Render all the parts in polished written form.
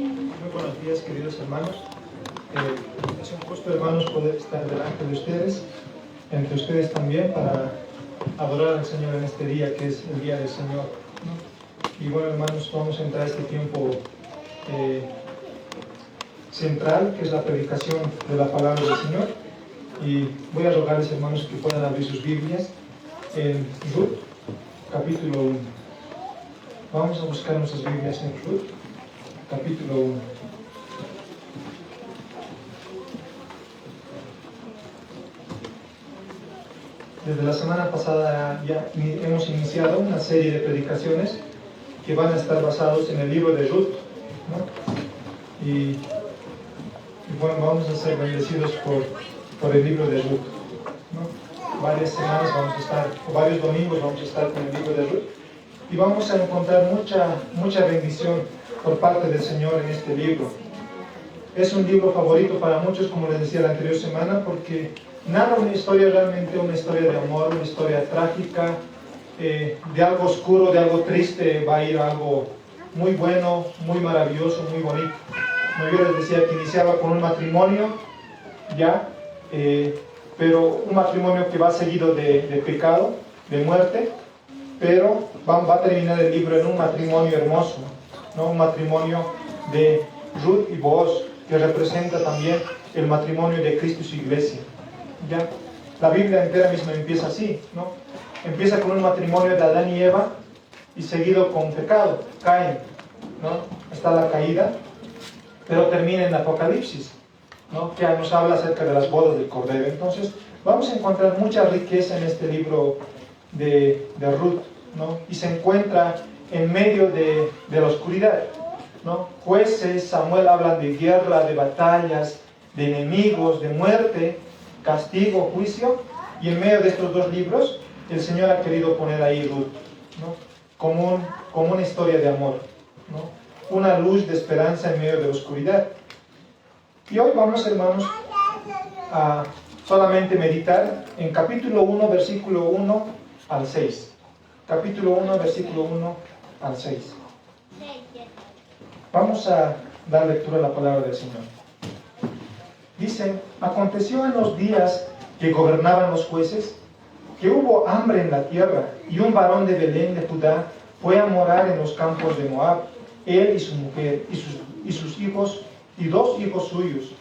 Muy buenos días, queridos hermanos. Es un gusto, hermanos, poder estar delante de ustedes, entre ustedes también, para adorar al Señor en este día, que es el Día del Señor, ¿no? Y bueno, hermanos, vamos a entrar a este tiempo central, que es la predicación de la palabra del Señor. Y voy a rogarles, hermanos, que puedan abrir sus Biblias en Ruth, capítulo 1. Vamos a buscar nuestras Biblias en Ruth, capítulo 1. Desde la semana pasada ya hemos iniciado una serie de predicaciones que van a estar basados en el libro de Ruth, ¿no? Y bueno, vamos a ser bendecidos por el libro de Ruth, ¿no? Varias semanas vamos a estar, o varios domingos vamos a estar con el libro de Ruth, y vamos a encontrar mucha bendición por parte del Señor en este libro. Es un libro favorito para muchos, como les decía la anterior semana, porque narra una historia, realmente una historia de amor, una historia trágica, de algo oscuro, de algo triste, va a ir a algo muy bueno, muy maravilloso, muy bonito. Como yo les decía, que iniciaba con un matrimonio, ya, pero un matrimonio que va seguido de pecado, de muerte, pero va a terminar el libro en un matrimonio hermoso, ¿no? Un matrimonio de Ruth y Booz, que representa también el matrimonio de Cristo y su iglesia. ¿Ya? La Biblia entera misma empieza así, ¿no? Empieza con un matrimonio de Adán y Eva y seguido con pecado, Caín, ¿no? Está la caída, pero termina en Apocalipsis, ¿no? Que nos habla acerca de las bodas del Cordero. Entonces vamos a encontrar mucha riqueza en este libro de Ruth, ¿no? Y se encuentra en medio de la oscuridad, ¿no? Jueces, Samuel hablan de guerra, de batallas, de enemigos, de muerte, castigo, juicio, y en medio de estos dos libros el Señor ha querido poner ahí Ruth, ¿no? como una historia de amor, ¿no? Una luz de esperanza en medio de la oscuridad. Y hoy vamos, hermanos, a solamente meditar en capítulo 1, versículo 1 al 6. Capítulo 1, versículo 1 al 6. Vamos a dar lectura a la palabra del Señor. Dice: aconteció en los días que gobernaban los jueces, que hubo hambre en la tierra, y un varón de Belén de Judá fue a morar en los campos de Moab, él y su mujer, y sus hijos, y 2 hijos suyos.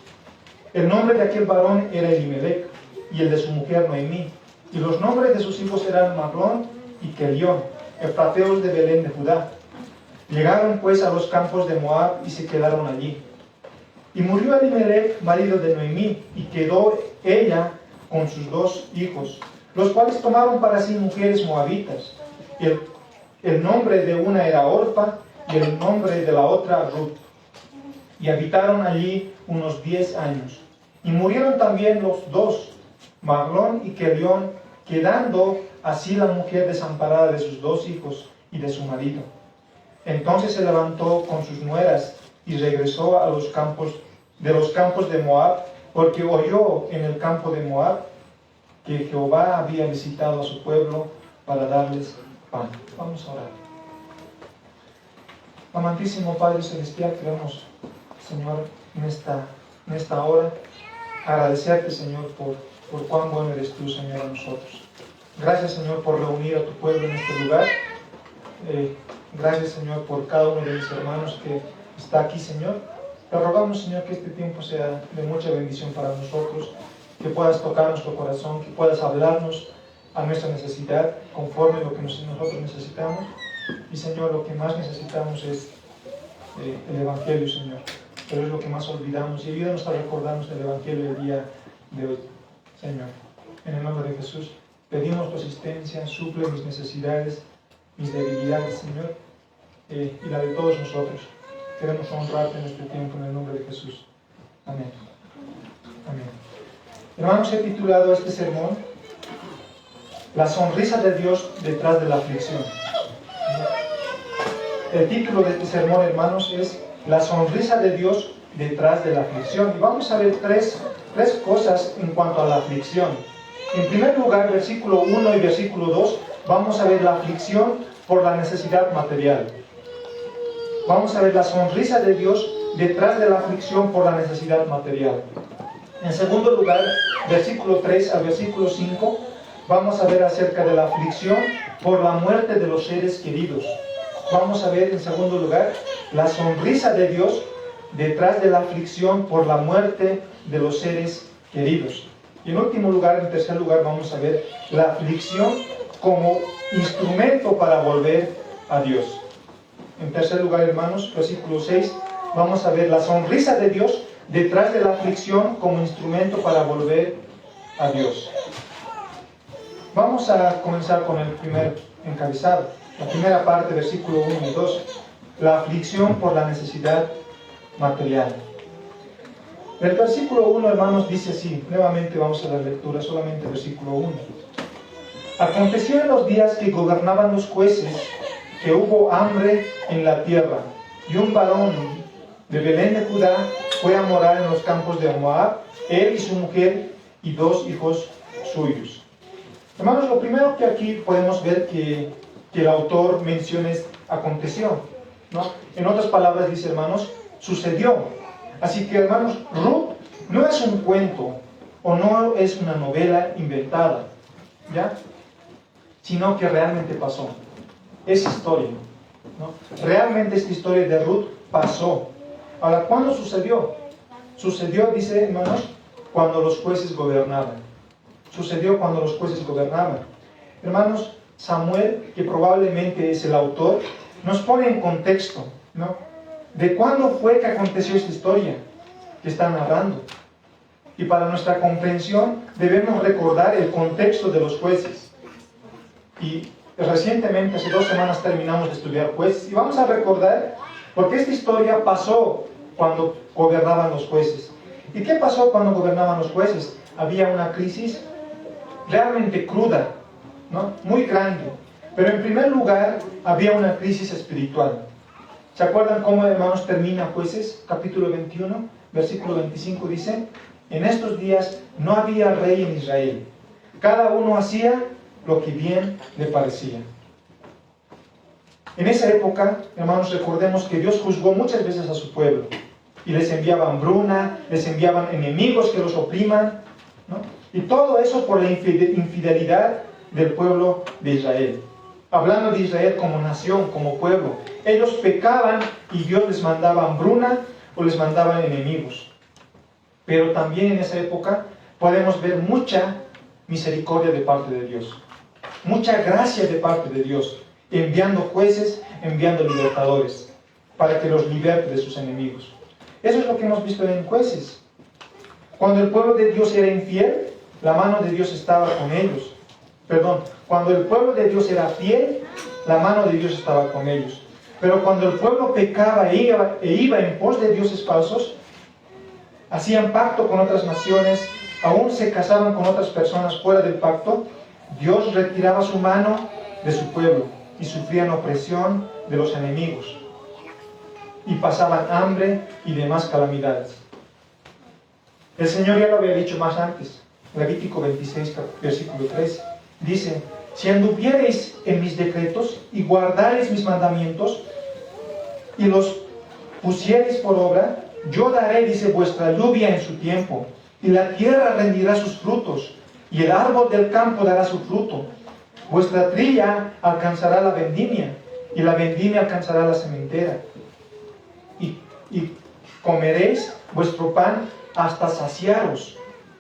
El nombre de aquel varón era Elimelech, y el de su mujer Noemí, y los nombres de sus hijos eran Mahlón y Kelión, efrateos de Belén de Judá. Llegaron pues a los campos de Moab y se quedaron allí. Y murió Elimelech, marido de Noemí, y quedó ella con sus 2 hijos, los cuales tomaron para sí mujeres moabitas. El nombre de una era Orpa, y el nombre de la otra Ruth. Y habitaron allí unos 10 años. Y murieron también los 2, Mahlón y Kelión, quedando así la mujer desamparada de sus 2 hijos y de su marido. Entonces se levantó con sus nueras y regresó a los campos de Moab, porque oyó en el campo de Moab que Jehová había visitado a su pueblo para darles pan. Vamos a orar. Amantísimo Padre Celestial, queremos, Señor, en esta hora, agradecerte, Señor, por cuán bueno eres tú, Señor, a nosotros. Gracias, Señor, por reunir a tu pueblo en este lugar. Gracias, Señor, por cada uno de mis hermanos que está aquí, Señor. Te rogamos, Señor, que este tiempo sea de mucha bendición para nosotros, que puedas tocar nuestro corazón, que puedas hablarnos a nuestra necesidad, conforme a lo que nosotros necesitamos. Y, Señor, lo que más necesitamos es el Evangelio, Señor. Pero es lo que más olvidamos. Y ayúdanos a recordarnos del Evangelio el día de hoy, Señor. En el nombre de Jesús, pedimos tu asistencia, suple mis necesidades, mis debilidades, Señor, y la de todos nosotros. Queremos honrarte en este tiempo en el nombre de Jesús. Amén. Amén. Hermanos, he titulado este sermón La sonrisa de Dios detrás de la aflicción. El título de este sermón, hermanos, es La sonrisa de Dios detrás de la aflicción. Y vamos a ver tres cosas en cuanto a la aflicción. En primer lugar, versículo 1 y versículo 2, vamos a ver la aflicción por la necesidad material. Vamos a ver la sonrisa de Dios detrás de la aflicción por la necesidad material. En segundo lugar, versículo 3 al versículo 5, vamos a ver acerca de la aflicción por la muerte de los seres queridos. Vamos a ver en segundo lugar la sonrisa de Dios detrás de la aflicción por la muerte de los seres queridos. Y en último lugar, en tercer lugar, vamos a ver la aflicción como instrumento para volver a Dios. En tercer lugar, hermanos, versículo 6, vamos a ver la sonrisa de Dios detrás de la aflicción como instrumento para volver a Dios. Vamos a comenzar con el primer encabezado, la primera parte, versículo 1 y 2, la aflicción por la necesidad material. El versículo 1, hermanos, dice así, nuevamente vamos a la lectura, solamente el versículo 1. Aconteció en los días que gobernaban los jueces, que hubo hambre en la tierra, y un varón de Belén de Judá fue a morar en los campos de Moab, él y su mujer y 2 hijos suyos. Hermanos, lo primero que aquí podemos ver que el autor menciona es aconteció, ¿no? En otras palabras dice, hermanos, sucedió. Así que, hermanos, Ruth no es un cuento o no es una novela inventada, ¿ya? Sino que realmente pasó. Es historia, ¿no? Realmente esta historia de Ruth pasó. Ahora, ¿cuándo sucedió? Sucedió, dice, hermanos, cuando los jueces gobernaban. Sucedió cuando los jueces gobernaban. Hermanos, Samuel, que probablemente es el autor, nos pone en contexto, ¿no? ¿De cuándo fue que aconteció esta historia que está narrando? Y para nuestra comprensión debemos recordar el contexto de los jueces. Y recientemente, hace 2 semanas, terminamos de estudiar jueces. Y vamos a recordar, porque esta historia pasó cuando gobernaban los jueces. ¿Y qué pasó cuando gobernaban los jueces? Había una crisis realmente cruda, ¿no? Muy grande. Pero en primer lugar, había una crisis espiritual. ¿Se acuerdan cómo, hermanos, termina Jueces, capítulo 21, versículo 25? Dice, en estos días no había rey en Israel. Cada uno hacía lo que bien le parecía. En esa época, hermanos, recordemos que Dios juzgó muchas veces a su pueblo. Y les enviaba hambruna, les enviaban enemigos que los opriman, ¿no? Y todo eso por la infidelidad del pueblo de Israel. Hablando de Israel como nación, como pueblo. Ellos pecaban y Dios les mandaba hambruna o les mandaba enemigos. Pero también en esa época podemos ver mucha misericordia de parte de Dios. Mucha gracia de parte de Dios. Enviando jueces, enviando libertadores. Para que los liberte de sus enemigos. Eso es lo que hemos visto en Jueces. Cuando el pueblo de Dios era infiel, la mano de Dios estaba con ellos. Cuando el pueblo de Dios era fiel, la mano de Dios estaba con ellos. Pero cuando el pueblo pecaba e iba en pos de dioses falsos, hacían pacto con otras naciones, aún se casaban con otras personas fuera del pacto, Dios retiraba su mano de su pueblo y sufrían opresión de los enemigos. Y pasaban hambre y demás calamidades. El Señor ya lo había dicho más antes, Levítico 26, versículo 3. Dice, si anduviereis en mis decretos y guardareis mis mandamientos y los pusiereis por obra, yo daré, dice, vuestra lluvia en su tiempo, y la tierra rendirá sus frutos, y el árbol del campo dará su fruto. Vuestra trilla alcanzará la vendimia, y la vendimia alcanzará la sementera. Y comeréis vuestro pan hasta saciaros,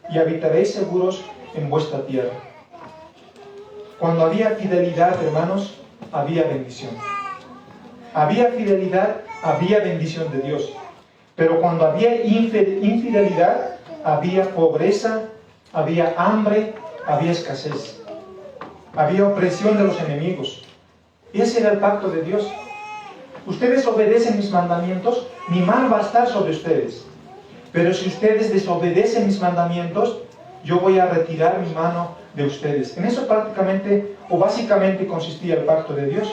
y habitaréis seguros en vuestra tierra. Cuando había fidelidad, hermanos, había bendición. Había fidelidad, había bendición de Dios. Pero cuando había infidelidad, había pobreza, había hambre, había escasez. Había opresión de los enemigos. Ese era el pacto de Dios. Ustedes obedecen mis mandamientos, mi mano va a estar sobre ustedes. Pero si ustedes desobedecen mis mandamientos, yo voy a retirar mi mano de ustedes. En eso prácticamente o básicamente consistía el pacto de Dios.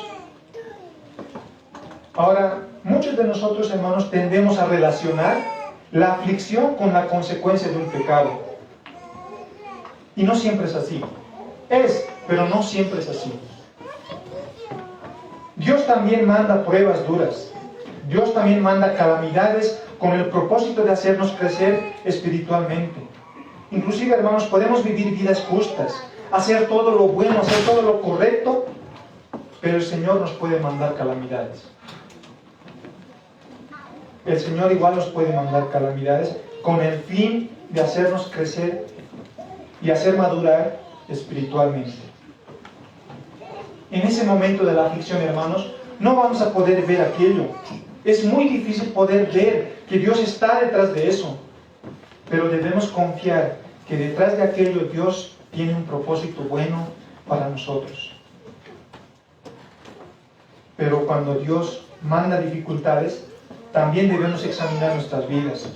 Ahora, muchos de nosotros, hermanos, tendemos a relacionar la aflicción con la consecuencia de un pecado. Y no siempre es así. Pero no siempre es así. Dios también manda pruebas duras. Dios también manda calamidades con el propósito de hacernos crecer espiritualmente. Inclusive, hermanos, podemos vivir vidas justas, hacer todo lo bueno, hacer todo lo correcto, pero el Señor nos puede mandar calamidades. El Señor igual nos puede mandar calamidades con el fin de hacernos crecer y hacer madurar espiritualmente. En ese momento de la aflicción, hermanos, no vamos a poder ver aquello. Es muy difícil poder ver que Dios está detrás de eso. Pero debemos confiar que detrás de aquello Dios tiene un propósito bueno para nosotros. Pero cuando Dios manda dificultades, también debemos examinar nuestras vidas.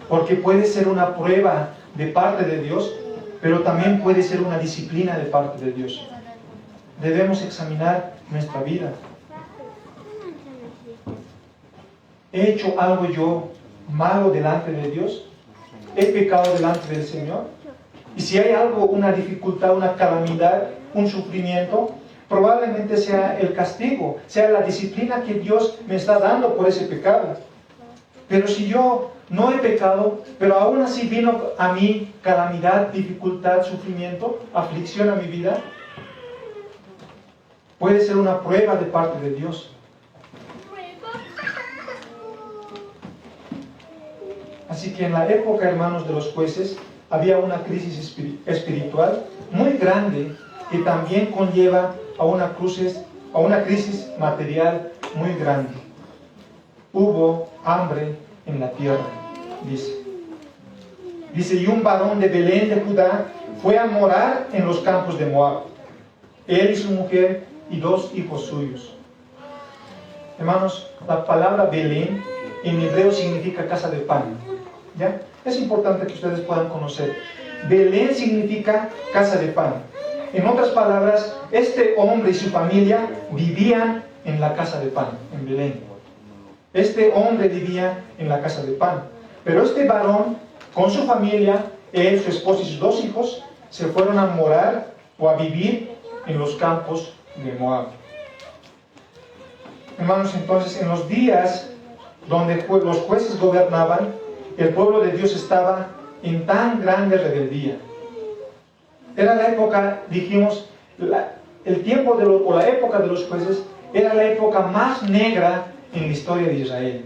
Porque puede ser una prueba de parte de Dios, pero también puede ser una disciplina de parte de Dios. Debemos examinar nuestra vida. ¿He hecho algo yo malo delante de Dios? ¿He pecado delante del Señor? Y si hay algo, una dificultad, una calamidad, un sufrimiento, probablemente sea el castigo, sea la disciplina que Dios me está dando por ese pecado. Pero si yo no he pecado, pero aún así vino a mí calamidad, dificultad, sufrimiento, aflicción a mi vida, puede ser una prueba de parte de Dios. Así que en la época, hermanos, de los jueces, había una crisis espiritual muy grande que también conlleva a una crisis material muy grande. Hubo hambre en la tierra, dice. Dice, y un varón de Belén de Judá fue a morar en los campos de Moab, él y su mujer y 2 hijos suyos. Hermanos, la palabra Belén en hebreo significa casa de pan. ¿Ya? Es importante que ustedes puedan conocer. Belén significa casa de pan. En otras palabras, este hombre y su familia vivían en la casa de pan, en Belén. Este hombre vivía en la casa de pan. Pero este varón, con su familia, él, su esposa y sus 2 hijos, se fueron a morar o a vivir en los campos de Moab. Hermanos, entonces, en los días donde los jueces gobernaban, el pueblo de Dios estaba en tan grande rebeldía. Era la época, dijimos, el tiempo o la época de los jueces era la época más negra en la historia de Israel,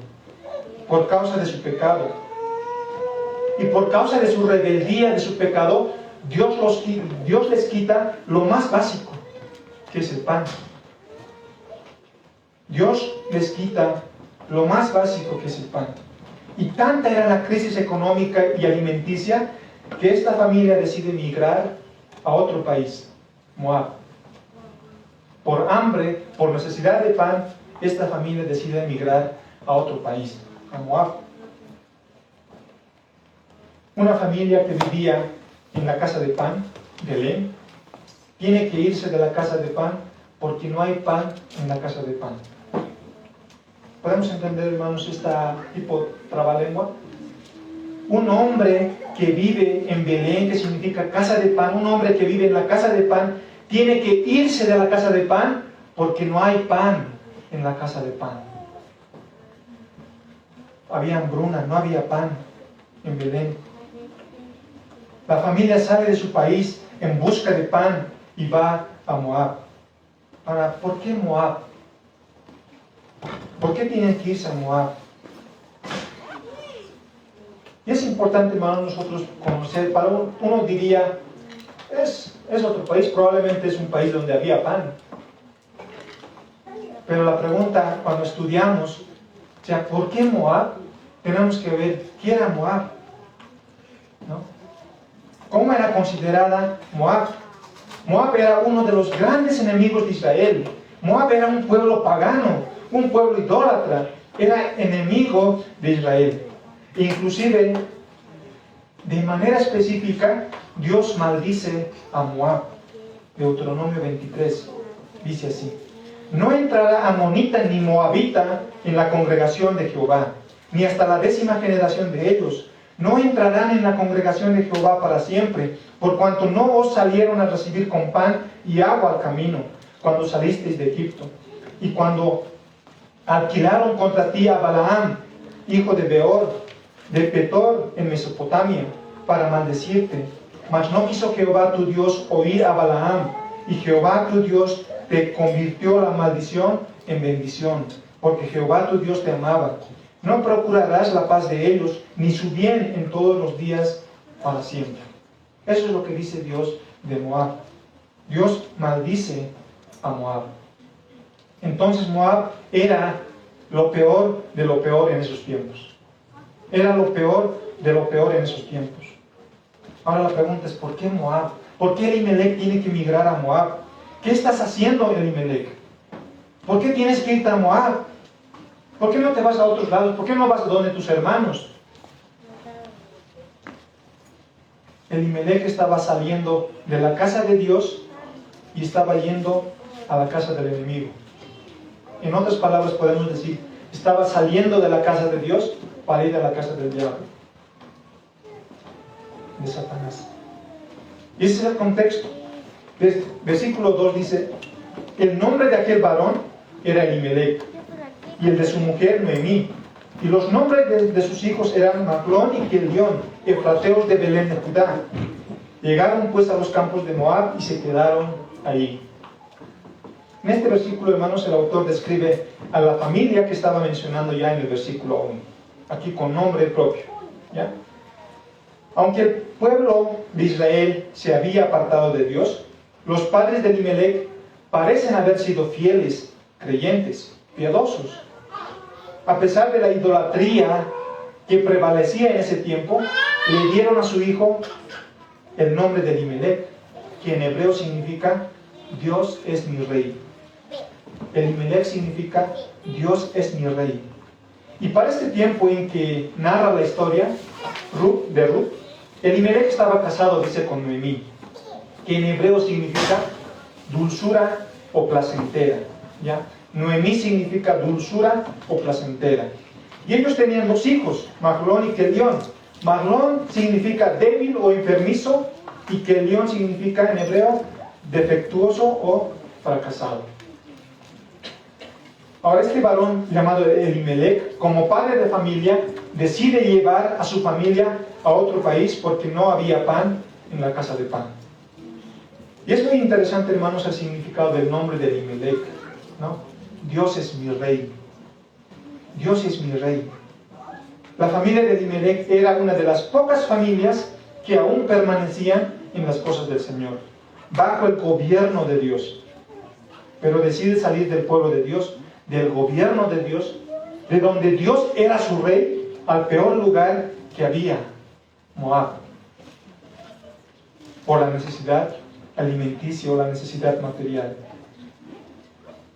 por causa de su pecado. Y por causa de su rebeldía, de su pecado, Dios les quita lo más básico, que es el pan. Dios les quita lo más básico, que es el pan. Y tanta era la crisis económica y alimenticia que esta familia decide emigrar a otro país, Moab. Por hambre, por necesidad de pan, esta familia decide emigrar a otro país, a Moab. Una familia que vivía en la casa de pan, Belén, tiene que irse de la casa de pan porque no hay pan en la casa de pan. ¿Podemos entender, hermanos, esta tipo trabalengua? Un hombre que vive en Belén, que significa casa de pan, un hombre que vive en la casa de pan, tiene que irse de la casa de pan porque no hay pan en la casa de pan. Había hambruna, no había pan en Belén. La familia sale de su país en busca de pan y va a Moab. Ahora, ¿por qué Moab? ¿Por qué tienen que irse a Moab? Y es importante, hermanos, nosotros conocer. Para uno diría, es otro país, probablemente es un país donde había pan. Pero la pregunta, cuando estudiamos, o sea, ¿por qué Moab? Tenemos que ver, ¿qué era Moab? ¿No? ¿Cómo era considerada Moab? Moab era uno de los grandes enemigos de Israel. Moab era un pueblo pagano, un pueblo idólatra, era enemigo de Israel. E inclusive, de manera específica, Dios maldice a Moab. Deuteronomio 23 dice así: no entrará amonita ni moabita en la congregación de Jehová, ni hasta la 10ª generación de ellos. No entrarán en la congregación de Jehová para siempre, por cuanto no os salieron a recibir con pan y agua al camino, cuando salisteis de Egipto. Y cuando Alquilaron contra ti a Balaam, hijo de Beor, de Petor en Mesopotamia, para maldecirte. Mas no quiso Jehová tu Dios oír a Balaam, y Jehová tu Dios te convirtió la maldición en bendición, porque Jehová tu Dios te amaba. No procurarás la paz de ellos, ni su bien en todos los días para siempre. Eso es lo que dice Dios de Moab. Dios maldice a Moab. Entonces Moab era lo peor de lo peor en esos tiempos. Era lo peor de lo peor en esos tiempos. Ahora la pregunta es, ¿por qué Moab? ¿Por qué Elimelech tiene que emigrar a Moab? ¿Qué estás haciendo, Elimelech? ¿Por qué tienes que irte a Moab? ¿Por qué no te vas a otros lados? ¿Por qué no vas a donde tus hermanos? Elimelech estaba saliendo de la casa de Dios y estaba yendo a la casa del enemigo. En otras palabras podemos decir, estaba saliendo de la casa de Dios para ir a la casa del diablo, de Satanás. Y ese es el contexto. Versículo 2 dice, el nombre de aquel varón era Elimelech, y el de su mujer Noemí. Y los nombres de sus hijos eran Maclón y Kelión, efrateos de Belén de Judá. Llegaron pues a los campos de Moab y se quedaron ahí. En este versículo, hermanos, el autor describe a la familia que estaba mencionando ya en el versículo 1, aquí con nombre propio, ¿ya? Aunque el pueblo de Israel se había apartado de Dios, los padres de Elimelech parecen haber sido fieles, creyentes, piadosos. A pesar de la idolatría que prevalecía en ese tiempo, le dieron a su hijo el nombre de Elimelech, que en hebreo significa Dios es mi rey. Elimelech significa Dios es mi rey. Y para este tiempo en que narra la historia de Ruth, Elimelech estaba casado, dice, con Noemí, que en hebreo significa dulzura o placentera, ¿ya? Noemí significa dulzura o placentera. Y ellos tenían dos hijos, Mahlón y Kelión. Mahlón significa débil o enfermizo, y Kelión significa en hebreo defectuoso o fracasado. Ahora este varón llamado Elimelech, como padre de familia, decide llevar a su familia a otro país porque no había pan en la casa de pan. Y es muy interesante, hermanos, el significado del nombre de Elimelech, ¿no? Dios es mi rey. Dios es mi rey. La familia de Elimelech era una de las pocas familias que aún permanecían en las cosas del Señor, bajo el gobierno de Dios. Pero decide salir del pueblo de Dios, del gobierno de Dios, de donde Dios era su rey, al peor lugar que había, Moab, por la necesidad alimenticia o la necesidad material.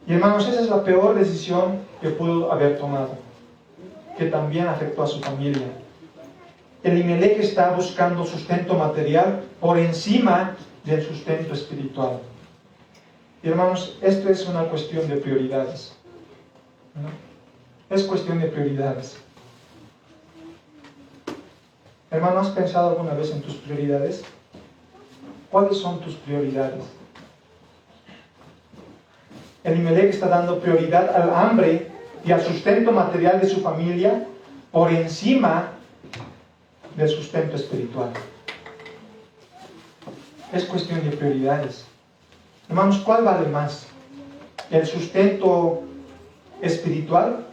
Y hermanos, esa es la peor decisión que pudo haber tomado, que también afectó a su familia. Elimelech está buscando sustento material por encima del sustento espiritual. Y hermanos, esto es una cuestión de prioridades, ¿no? Es cuestión de prioridades. Hermano, ¿has pensado alguna vez en tus prioridades? ¿Cuáles son tus prioridades? Elimelech está dando prioridad al hambre y al sustento material de su familia por encima del sustento espiritual. Es cuestión de prioridades. Hermanos, ¿cuál vale más? ¿El sustento espiritual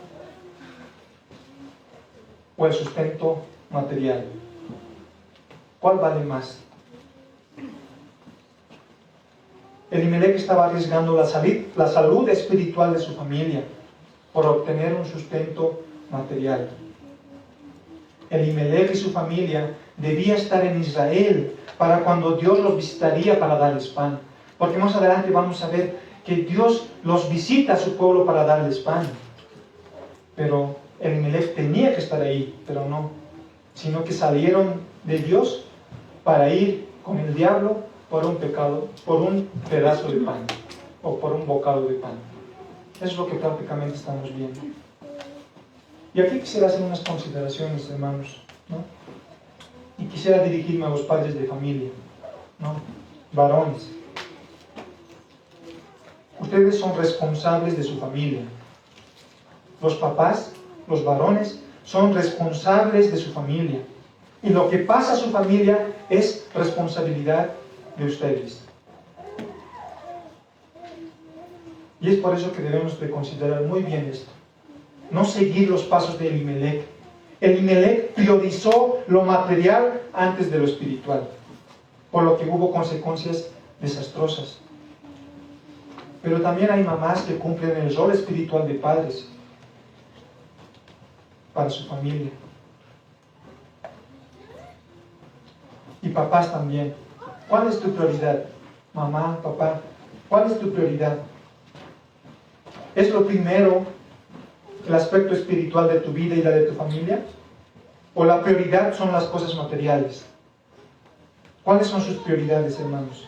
o el sustento material? ¿Cuál vale más? Elimelech estaba arriesgando la salud espiritual de su familia por obtener un sustento material. Elimelech y su familia debía estar en Israel para cuando Dios los visitaría para darles pan. Porque más adelante vamos a ver que Dios los visita a su pueblo para darles pan. Pero Elimelech tenía que estar ahí, pero no. Sino que salieron de Dios para ir con el diablo por un pecado, por un pedazo de pan o por un bocado de pan. Eso es lo que prácticamente estamos viendo. Y aquí quisiera hacer unas consideraciones, hermanos, ¿no? Y quisiera dirigirme a los padres de familia, ¿no? Varones. Ustedes son responsables de su familia. Los papás, los varones, son responsables de su familia. Y lo que pasa a su familia es responsabilidad de ustedes. Y es por eso que debemos de considerar muy bien esto. No seguir los pasos de Elimelech. Elimelech priorizó lo material antes de lo espiritual, por lo que hubo consecuencias desastrosas. Pero también hay mamás que cumplen el rol espiritual de padres para su familia. Y papás también. ¿Cuál es tu prioridad? Mamá, papá, ¿cuál es tu prioridad? ¿Es lo primero el aspecto espiritual de tu vida y la de tu familia? ¿O la prioridad son las cosas materiales? ¿Cuáles son sus prioridades, hermanos?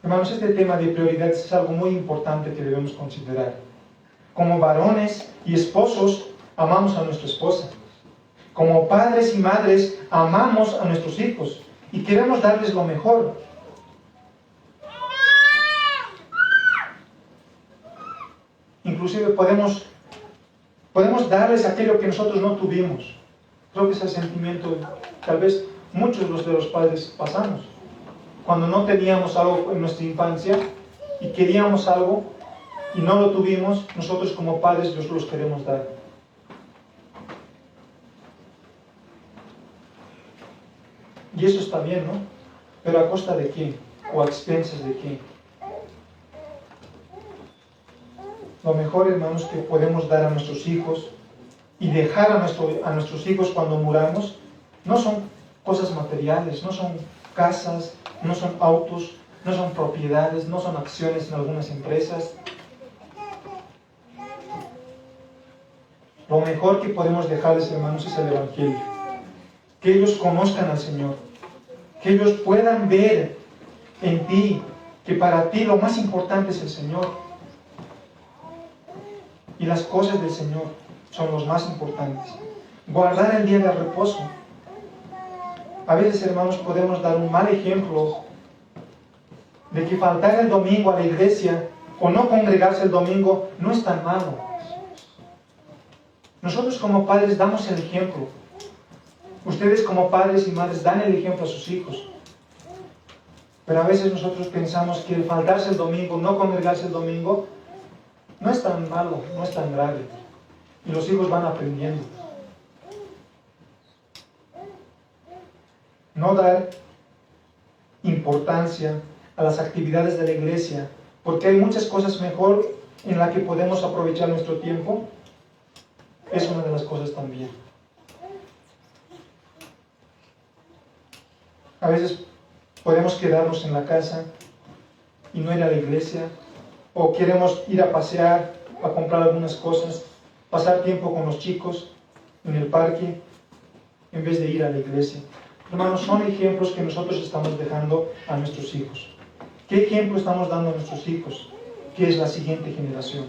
Hermanos, este tema de prioridades es algo muy importante que debemos considerar. Como varones y esposos, amamos a nuestra esposa. Como padres y madres, amamos a nuestros hijos y queremos darles lo mejor. Inclusive podemos darles aquello que nosotros no tuvimos. Creo que ese sentimiento, tal vez muchos de los padres pasamos. Cuando no teníamos algo en nuestra infancia y queríamos algo y no lo tuvimos, nosotros como padres los queremos dar. Y eso está bien, ¿no? Pero ¿a costa de quién? ¿O a expensas de quién? Lo mejor, hermanos, que podemos dar a nuestros hijos y dejar a nuestros hijos cuando muramos, no son cosas materiales, no son casas, no son autos, no son propiedades, no son acciones en algunas empresas. Lo mejor que podemos dejarles, hermanos, es el Evangelio. Que ellos conozcan al Señor. Que ellos puedan ver en ti que para ti lo más importante es el Señor. Y las cosas del Señor son los más importantes. Guardar el día de reposo. A veces, hermanos, podemos dar un mal ejemplo de que faltar el domingo a la iglesia o no congregarse el domingo no es tan malo. Nosotros como padres damos el ejemplo. Ustedes como padres y madres dan el ejemplo a sus hijos. Pero a veces nosotros pensamos que el faltarse el domingo, no congregarse el domingo, no es tan malo, no es tan grave. Y los hijos van aprendiendo. No dar importancia a las actividades de la iglesia, porque hay muchas cosas mejor en las que podemos aprovechar nuestro tiempo, es una de las cosas también. A veces podemos quedarnos en la casa y no ir a la iglesia, o queremos ir a pasear, a comprar algunas cosas, pasar tiempo con los chicos en el parque, en vez de ir a la iglesia. Hermanos, son ejemplos que nosotros estamos dejando a nuestros hijos. ¿Qué ejemplo estamos dando a nuestros hijos? Que es la siguiente generación.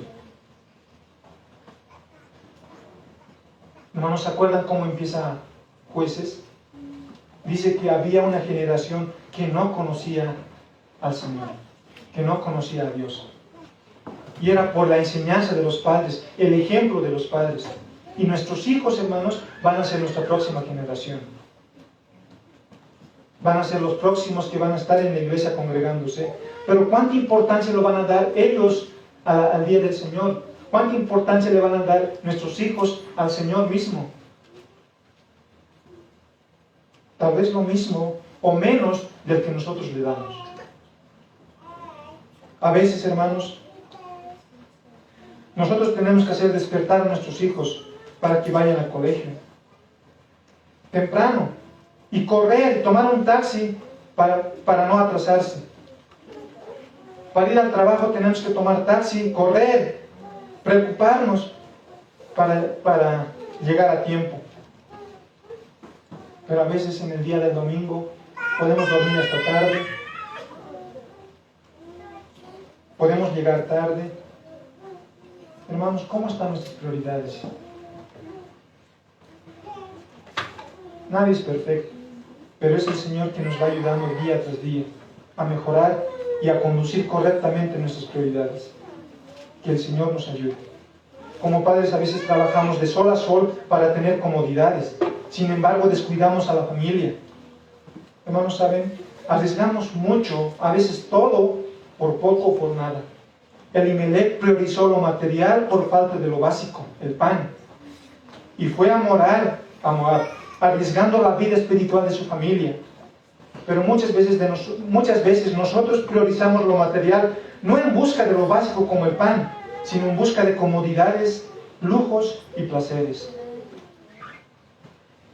Hermanos, ¿se acuerdan cómo empieza Jueces? Dice que había una generación que no conocía al Señor, que no conocía a Dios. Y era por la enseñanza de los padres, el ejemplo de los padres. Y nuestros hijos, hermanos, van a ser nuestra próxima generación. Van a ser los próximos que van a estar en la iglesia congregándose. Pero ¿cuánta importancia le van a dar ellos al día del Señor? ¿Cuánta importancia le van a dar nuestros hijos al Señor mismo? Tal vez lo mismo o menos del que nosotros le damos. A veces, hermanos, nosotros tenemos que hacer despertar a nuestros hijos para que vayan al colegio temprano y correr, tomar un taxi para no atrasarse. Para ir al trabajo tenemos que tomar taxi, correr, preocuparnos para llegar a tiempo. Pero a veces en el día del domingo podemos dormir hasta tarde, podemos llegar tarde. Hermanos, ¿cómo están nuestras prioridades? Nadie es perfecto, pero es el Señor que nos va ayudando día tras día a mejorar y a conducir correctamente nuestras prioridades. Que el Señor nos ayude. Como padres a veces trabajamos de sol a sol para tener comodidades. Sin embargo, descuidamos a la familia. Hermanos, ¿saben? Arriesgamos mucho, a veces todo, por poco o por nada. Elimelec priorizó lo material por falta de lo básico, el pan. Y fue a morar a Moab, arriesgando la vida espiritual de su familia. Pero muchas veces nosotros priorizamos lo material, no en busca de lo básico como el pan, sino en busca de comodidades, lujos y placeres.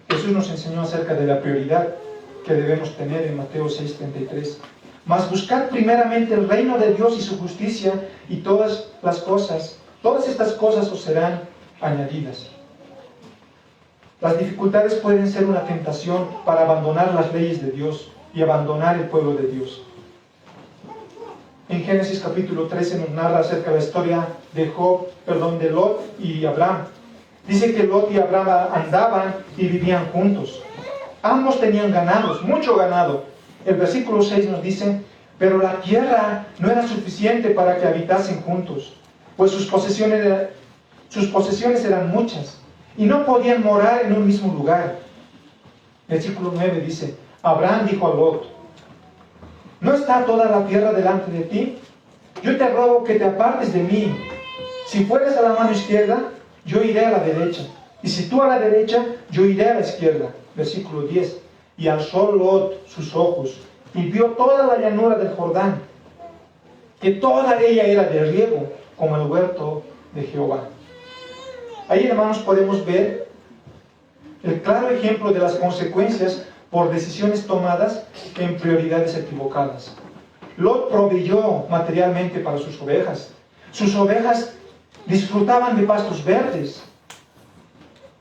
Jesús nos enseñó acerca de la prioridad que debemos tener en Mateo 6:33. Mas buscad primeramente el reino de Dios y su justicia, y todas estas cosas os serán añadidas. Las dificultades pueden ser una tentación para abandonar las leyes de Dios y abandonar el pueblo de Dios. En Génesis capítulo 13 nos narra acerca de la historia de Lot y Abraham. Dice que Lot y Abraham andaban y vivían juntos. Ambos tenían ganados, mucho ganado. El versículo 6 nos dice: pero la tierra no era suficiente para que habitasen juntos, pues sus posesiones eran muchas, y no podían morar en un mismo lugar. Versículo 9 dice: Abraham dijo a Lot: ¿no está toda la tierra delante de ti? Yo te ruego que te apartes de mí. Si fueres a la mano izquierda, yo iré a la derecha, y si tú a la derecha, yo iré a la izquierda. Versículo 10. Y alzó Lot sus ojos, y vio toda la llanura del Jordán, que toda ella era de riego, como el huerto de Jehová. Ahí, hermanos, podemos ver el claro ejemplo de las consecuencias por decisiones tomadas en prioridades equivocadas. Lot proveyó materialmente para sus ovejas. Sus ovejas disfrutaban de pastos verdes.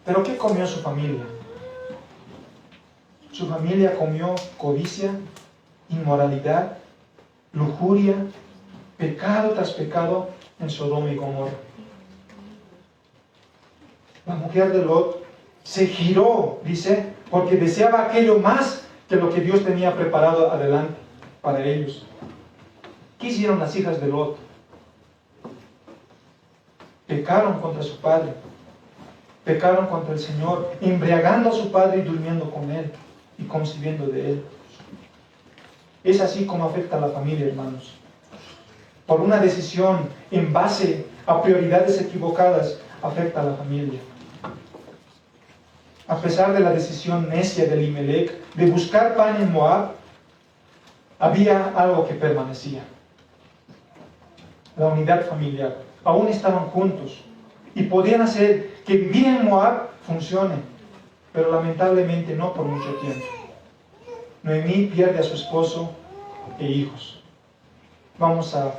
¿Pero qué comió su familia? Su familia comió codicia, inmoralidad, lujuria, pecado tras pecado en Sodoma y Gomorra. La mujer de Lot se giró, dice, porque deseaba aquello más que lo que Dios tenía preparado adelante para ellos. ¿Qué hicieron las hijas de Lot? Pecaron contra su padre, pecaron contra el Señor, embriagando a su padre y durmiendo con él y concibiendo de él. Es así como afecta a la familia, hermanos. Por una decisión en base a prioridades equivocadas, afecta a la familia. A pesar de la decisión necia de Elimelec de buscar pan en Moab, había algo que permanecía: la unidad familiar. Aún estaban juntos y podían hacer que vivir en Moab funcione, pero lamentablemente no por mucho tiempo. Noemí pierde a su esposo e hijos. Vamos a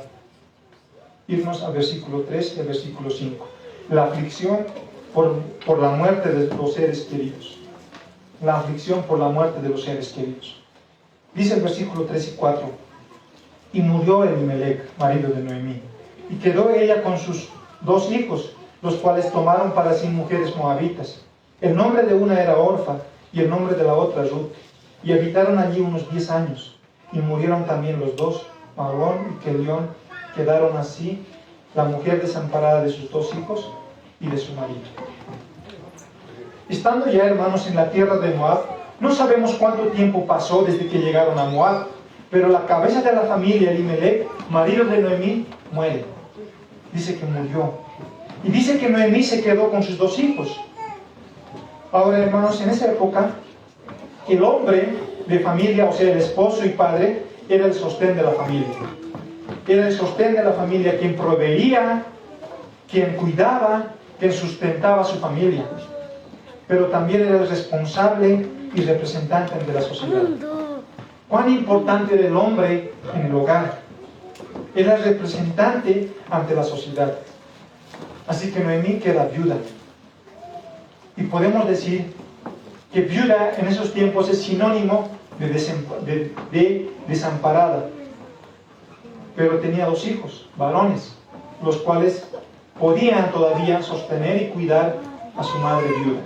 irnos al versículo 3 y al versículo 5. La aflicción por la muerte de los seres queridos. La aflicción por la muerte de los seres queridos. Dice el versículo 3 y 4: y murió Elimelec, marido de Noemí, y quedó ella con sus 2 hijos, los cuales tomaron para sí mujeres moabitas. El nombre de una era Orfa, y el nombre de la otra Ruth. Y habitaron allí unos 10 años, y murieron también los 2, Mahlón y Kelión. Quedaron así la mujer desamparada de sus 2 hijos y de su marido. Estando ya, hermanos, en la tierra de Moab, no sabemos cuánto tiempo pasó desde que llegaron a Moab, pero la cabeza de la familia, Elimelec, marido de Noemí, muere. Dice que murió. Y dice que Noemí se quedó con sus 2 hijos. Ahora, hermanos, en esa época, el hombre de familia, o sea, el esposo y padre, era el sostén de la familia. Era el sostén de la familia, quien proveía, quien cuidaba, quien sustentaba a su familia. Pero también era el responsable y representante de la sociedad. ¿Cuán importante era el hombre en el hogar? Era el representante ante la sociedad. Así que Noemí queda viuda. Y podemos decir que viuda en esos tiempos es sinónimo de desamparada. Pero tenía 2 hijos, varones, los cuales podían todavía sostener y cuidar a su madre viuda.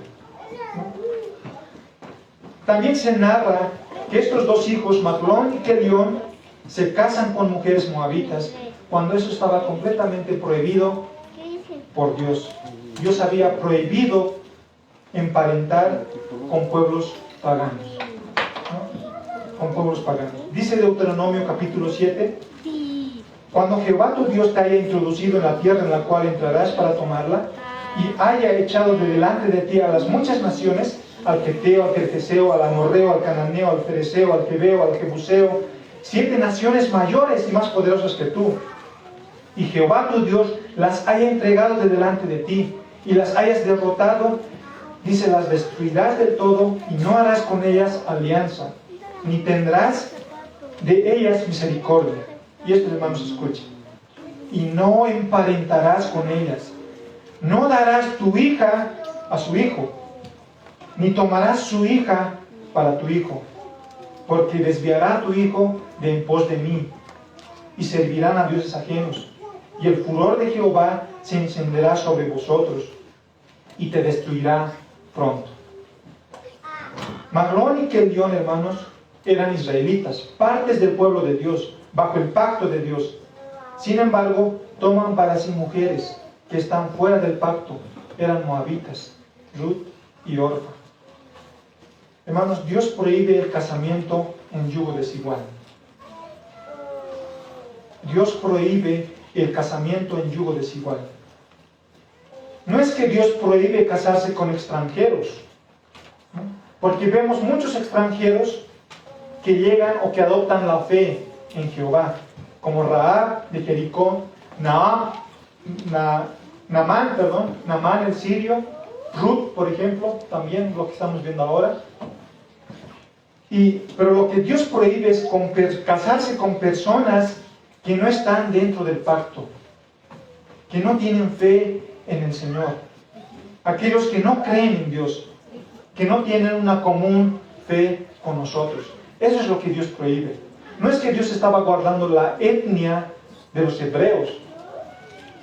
También se narra que estos 2 hijos, Mahlón y Kelión, se casan con mujeres moabitas, cuando eso estaba completamente prohibido por Dios. Dios había prohibido emparentar con pueblos paganos, ¿no? Con pueblos paganos. Dice Deuteronomio capítulo 7: cuando Jehová tu Dios te haya introducido en la tierra en la cual entrarás para tomarla, y haya echado de delante de ti a las muchas naciones, al Geteo, al Gergeseo, al Amorreo, al Cananeo, al Fereceo, al Jebeo, al Jebuseo, 7 naciones mayores y más poderosas que tú, y Jehová tu Dios las haya entregado de delante de ti, y las hayas derrotado, dice, las destruirás del todo, y no harás con ellas alianza, ni tendrás de ellas misericordia. Y esto, hermanos, escuchen. Y no emparentarás con ellas. No darás tu hija a su hijo, ni tomarás su hija para tu hijo, porque desviará a tu hijo de en pos de mí, y servirán a dioses ajenos, y el furor de Jehová se encenderá sobre vosotros, y te destruirá pronto. Maglón y Kelión, hermanos, eran israelitas, partes del pueblo de Dios, bajo el pacto de Dios. Sin embargo, toman para sí mujeres que están fuera del pacto. Eran moabitas, Ruth y Orfa. Hermanos, Dios prohíbe el casamiento en yugo desigual. Dios prohíbe el casamiento en yugo desigual. No es que Dios prohíbe casarse con extranjeros, ¿no? Porque vemos muchos extranjeros que llegan o que adoptan la fe en Jehová, como Rahab de Jericó, Naamán el sirio, Ruth, por ejemplo, también lo que estamos viendo ahora. Pero lo que Dios prohíbe es casarse con personas que no están dentro del pacto, que no tienen fe en el Señor, aquellos que no creen en Dios, que no tienen una común fe con nosotros. Eso es lo que Dios prohíbe. No es que Dios estaba guardando la etnia de los hebreos,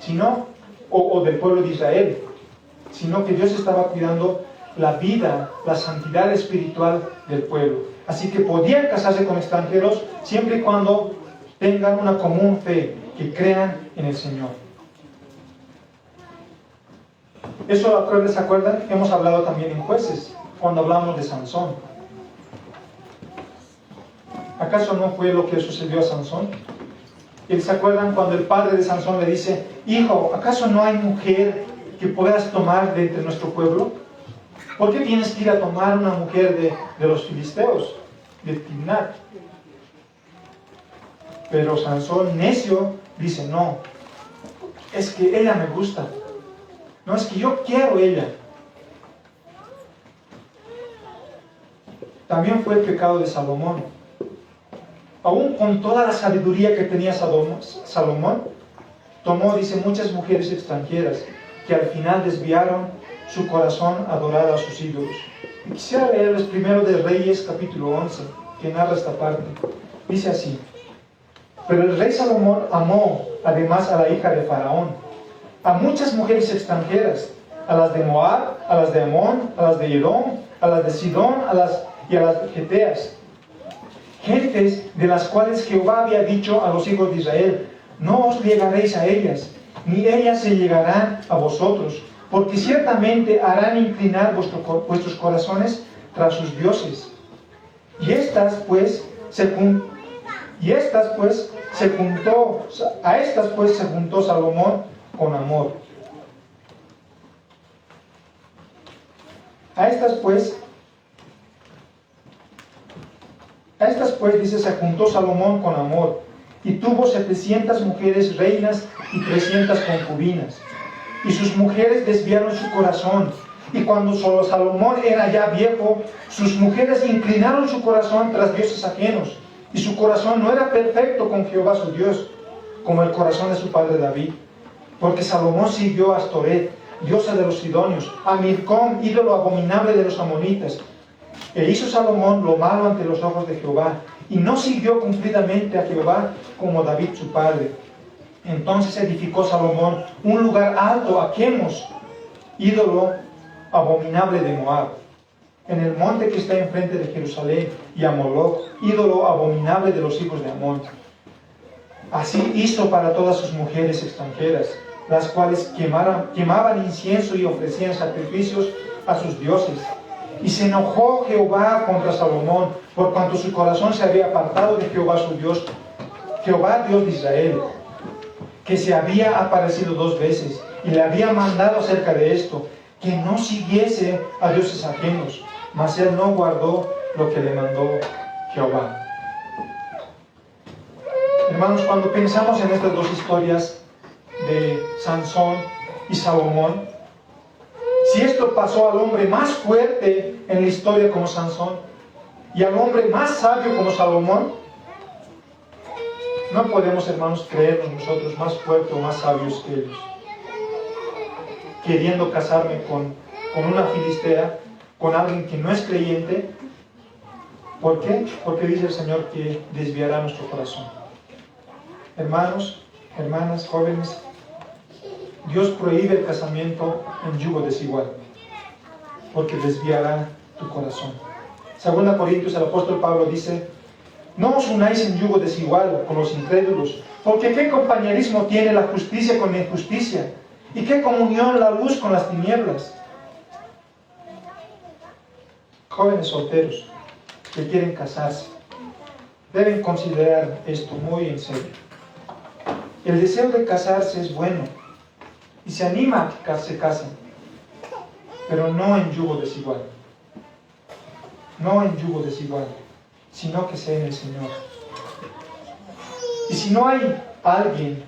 sino, o del pueblo de Israel, sino que Dios estaba cuidando la vida, la santidad espiritual del pueblo. Así que podían casarse con extranjeros siempre y cuando tengan una común fe, que crean en el Señor. Eso, ¿se acuerdan? Hemos hablado también en Jueces, cuando hablamos de Sansón. ¿Acaso no fue lo que sucedió a Sansón? ¿Y se acuerdan cuando el padre de Sansón le dice: hijo, ¿acaso no hay mujer que puedas tomar de entre nuestro pueblo? ¿Por qué tienes que ir a tomar una mujer de los filisteos, de Timnat? Pero Sansón, necio, dice: no, es que ella me gusta. No, es que yo quiero ella. También fue el pecado de Salomón. Aún con toda la sabiduría que tenía Salomón, tomó, dice, muchas mujeres extranjeras que al final desviaron su corazón a adorar a sus ídolos. Y quisiera leerles primero de Reyes capítulo 11, que narra esta parte. Dice así: pero el rey Salomón amó además a la hija de Faraón, a muchas mujeres extranjeras, a las de Moab, a las de Amón, a las de Edom, a las de Sidón, y a las Geteas, gentes de las cuales Jehová había dicho a los hijos de Israel: no os llegaréis a ellas, ni ellas se llegarán a vosotros, porque ciertamente harán inclinar vuestros corazones tras sus dioses. A estas pues se juntó Salomón con amor. A estas pues, dice, se juntó Salomón con amor, y tuvo 700 mujeres reinas y 300 concubinas. Y sus mujeres desviaron su corazón, y cuando solo Salomón era ya viejo, sus mujeres inclinaron su corazón tras dioses ajenos, y su corazón no era perfecto con Jehová su Dios, como el corazón de su padre David. Porque Salomón siguió a Astoret, diosa de los sidonios, a Milcom, ídolo abominable de los amonitas. E hizo Salomón lo malo ante los ojos de Jehová, y no siguió cumplidamente a Jehová como David su padre. Entonces edificó Salomón un lugar alto a Quemos, ídolo abominable de Moab, en el monte que está enfrente de Jerusalén, y a Moloch, ídolo abominable de los hijos de Amón. Así hizo para todas sus mujeres extranjeras, las cuales quemaban incienso y ofrecían sacrificios a sus dioses. Y se enojó Jehová contra Salomón, por cuanto su corazón se había apartado de Jehová su Dios, Jehová Dios de Israel, que se había aparecido 2 veces, y le había mandado acerca de esto, que no siguiese a dioses ajenos, mas él no guardó lo que le mandó Jehová. Hermanos, cuando pensamos en estas 2 historias de Sansón y Salomón, si esto pasó al hombre más fuerte en la historia como Sansón y al hombre más sabio como Salomón, no podemos, hermanos, creernos nosotros más fuertes o más sabios que ellos, queriendo casarme con una filistea, con alguien que no es creyente. ¿Por qué? Porque dice el Señor que desviará nuestro corazón. Hermanos, hermanas, jóvenes, Dios prohíbe el casamiento en yugo desigual, porque desviará tu corazón. 2 Corintios, el apóstol Pablo dice: no os unáis en yugo desigual con los incrédulos, porque ¿qué compañerismo tiene la justicia con la injusticia? ¿Y qué comunión la luz con las tinieblas? Jóvenes solteros que quieren casarse deben considerar esto muy en serio. El deseo de casarse es bueno y se anima a que se casen, pero no en yugo desigual. No en yugo desigual, sino que sea en el Señor. Y si no hay alguien,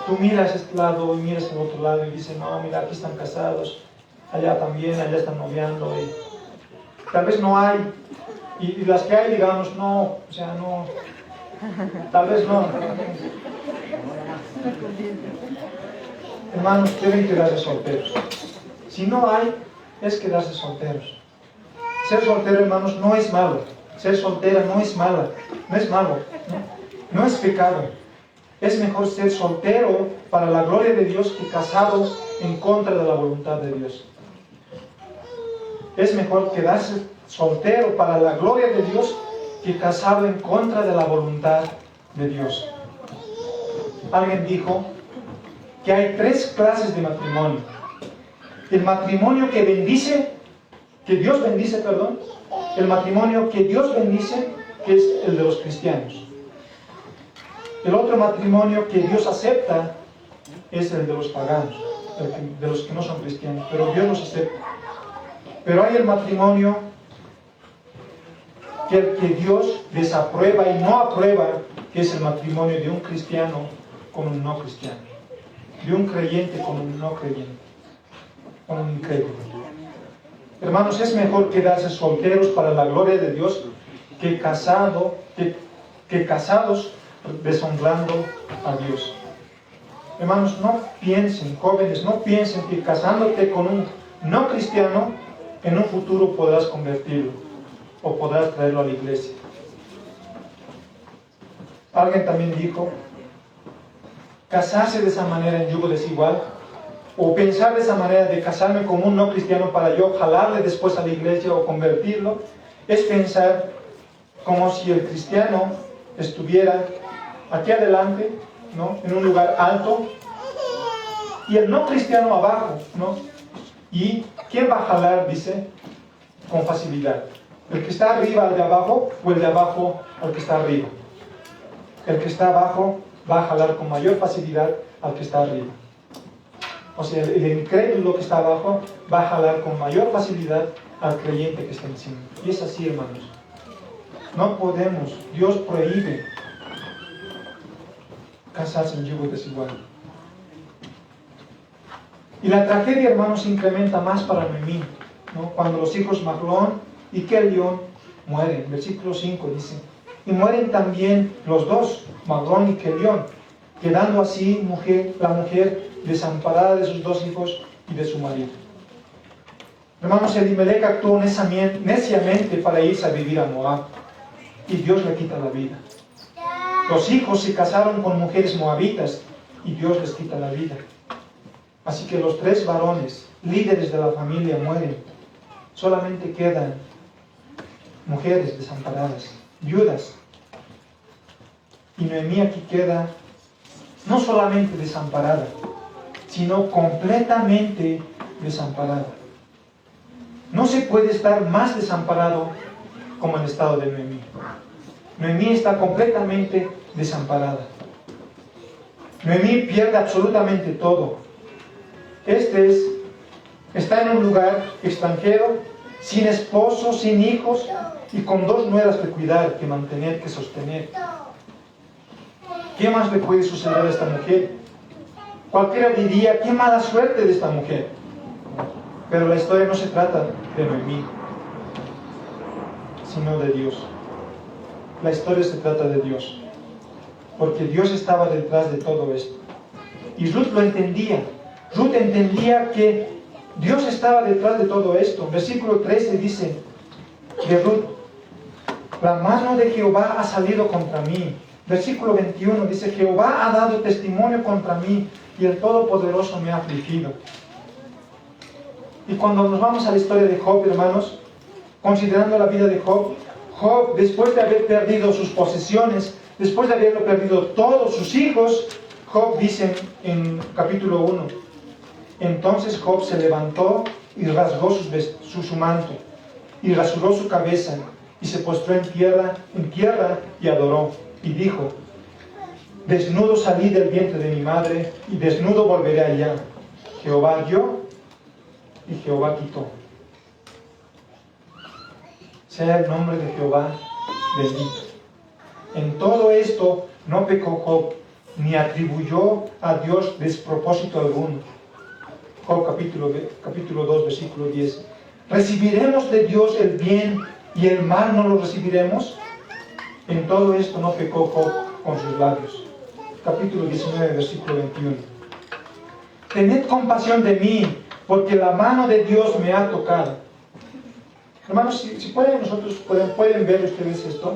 tú miras este lado y miras el otro lado y dices: no, mira, aquí están casados, allá también, allá están noviando, y tal vez no hay, y las que hay, digamos, no, o sea, no, tal vez no. Hermanos, deben quedarse solteros. Si no hay, es quedarse solteros. Ser soltero, hermanos, no es malo. Ser soltera no es mala, no es malo, no es pecado. Es mejor ser soltero para la gloria de Dios que casado en contra de la voluntad de Dios. Es mejor quedarse soltero para la gloria de Dios que casado en contra de la voluntad de Dios. Alguien dijo que hay 3 clases de matrimonio. El matrimonio que Dios bendice, el matrimonio que Dios bendice, que es el de los cristianos. El otro matrimonio que Dios acepta es el de los paganos, de los que no son cristianos, pero Dios los acepta. Pero hay el matrimonio que Dios desaprueba y no aprueba, que es el matrimonio de un cristiano con un no cristiano, de un creyente con un no creyente, con un incrédulo. Hermanos, es mejor quedarse solteros para la gloria de Dios que casados deshonrando a Dios. Hermanos, no piensen, jóvenes, no piensen que casándote con un no cristiano, en un futuro podrás convertirlo o podrás traerlo a la iglesia. Alguien también dijo: casarse de esa manera en yugo desigual, o pensar de esa manera de casarme con un no cristiano para yo jalarle después a la iglesia o convertirlo, es pensar como si el cristiano estuviera aquí adelante, ¿no?, en un lugar alto, y el no cristiano abajo, ¿no? ¿Y quién va a jalar? Dice, con facilidad. ¿El que está arriba al de abajo o el de abajo al que está arriba? El que está abajo va a jalar con mayor facilidad al que está arriba. O sea, el incrédulo que está abajo va a jalar con mayor facilidad al creyente que está encima. Y es así, hermanos. No podemos, Dios prohíbe casarse en yugo desigual. Y la tragedia, hermanos, se incrementa más para Noemí, ¿no? Cuando los hijos Mahlón y Kelión mueren. Versículo 5 dice: y mueren también los 2, Mahlón y Kelión, quedando así la mujer desamparada de sus 2 hijos y de su marido. Hermanos, Elimelech actuó neciamente para irse a vivir a Moab, y Dios le quita la vida. Los hijos se casaron con mujeres moabitas, y Dios les quita la vida. Así que los 3 varones, líderes de la familia, mueren. Solamente quedan mujeres desamparadas, viudas. Y Noemí aquí queda no solamente desamparada, sino completamente desamparada. No se puede estar más desamparado como el estado de Noemí. Noemí está completamente desamparada. Noemí pierde absolutamente todo. Está en un lugar extranjero, sin esposo, sin hijos y con 2 nueras que cuidar, que mantener, que sostener. ¿Qué más le puede suceder a esta mujer? Cualquiera diría, qué mala suerte de esta mujer. Pero la historia no se trata de Noemí, sino de Dios. La historia se trata de Dios, porque Dios estaba detrás de todo esto. Y Ruth lo entendía. Ruth entendía que Dios estaba detrás de todo esto. Versículo 13 dice de Ruth: la mano de Jehová ha salido contra mí. Versículo 21 dice: Jehová ha dado testimonio contra mí y el Todopoderoso me ha afligido. Y cuando nos vamos a la historia de Job, hermanos, considerando la vida de Job, Job, después de haber perdido sus posesiones, después de haberlo perdido todos sus hijos, Job dice en capítulo 1: entonces Job se levantó y rasgó su manto, y rasuró su cabeza, y se postró en tierra y adoró, y dijo: desnudo salí del vientre de mi madre, y desnudo volveré allá. Jehová dio, y Jehová quitó. Sea el nombre de Jehová bendito. En todo esto no pecó Job, ni atribuyó a Dios despropósito alguno. Job capítulo 2, versículo 10. ¿Recibiremos de Dios el bien y el mal no lo recibiremos? En todo esto no pecó Job con sus labios. Capítulo 19, versículo 21. Tened compasión de mí, porque la mano de Dios me ha tocado. Hermanos, si pueden ver ustedes esto.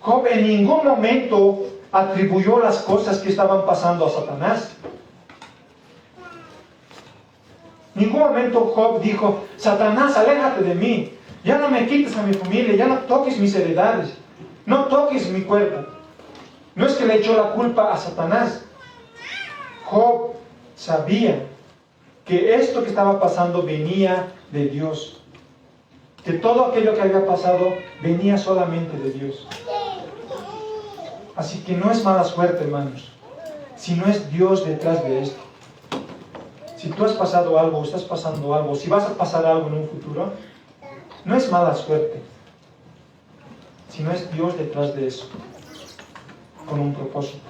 Job en ningún momento atribuyó las cosas que estaban pasando a Satanás. En ningún momento Job dijo: Satanás, aléjate de mí, ya no me quites a mi familia, ya no toques mis heredades, no toques mi cuerpo. No es que le echó la culpa a Satanás. Job sabía que esto que estaba pasando venía de Dios, que todo aquello que había pasado venía solamente de Dios. Así que no es mala suerte, hermanos, sino es Dios detrás de esto. Si tú has pasado algo, estás pasando algo, si vas a pasar algo en un futuro, no es mala suerte, sino es Dios detrás de eso, con un propósito.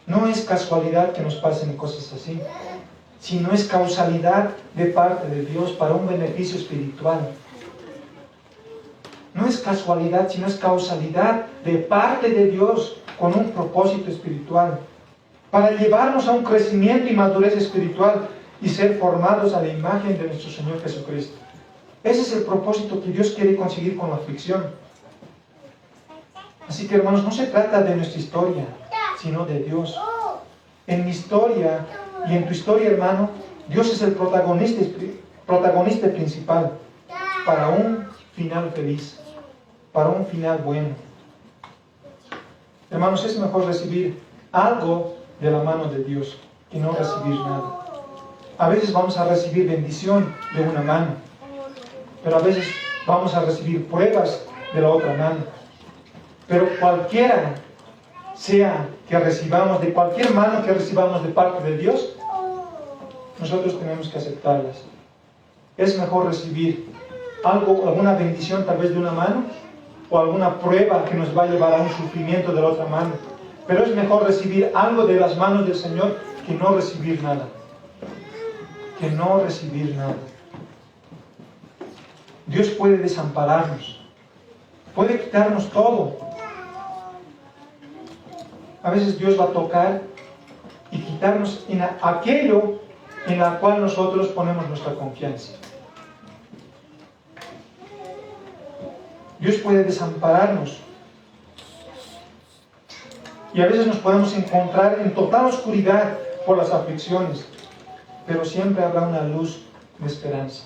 No es casualidad que nos pasen cosas así, sino es causalidad de parte de Dios para un beneficio espiritual. No es casualidad, sino es causalidad de parte de Dios con un propósito espiritual, para llevarnos a un crecimiento y madurez espiritual y ser formados a la imagen de nuestro Señor Jesucristo. Ese es el propósito que Dios quiere conseguir con la aflicción. Así que, hermanos, no se trata de nuestra historia, sino de Dios. En mi historia y en tu historia, hermano, Dios es el protagonista principal para un final feliz, para un final bueno. Hermanos, es mejor recibir algo de la mano de Dios que no recibir nada. A veces vamos a recibir bendición de una mano, pero a veces vamos a recibir pruebas de la otra mano. Pero cualquiera sea que recibamos, de cualquier mano que recibamos de parte de Dios, nosotros tenemos que aceptarlas. Es mejor recibir algo, alguna bendición tal vez de una mano, o alguna prueba que nos va a llevar a un sufrimiento de la otra mano. Pero es mejor recibir algo de las manos del Señor que no recibir nada. Que no recibir nada. Dios puede desampararnos, puede quitarnos todo. A veces Dios va a tocar y quitarnos en aquello en la cual nosotros ponemos nuestra confianza. Dios puede desampararnos. Y a veces nos podemos encontrar en total oscuridad por las aflicciones, pero siempre habrá una luz de esperanza.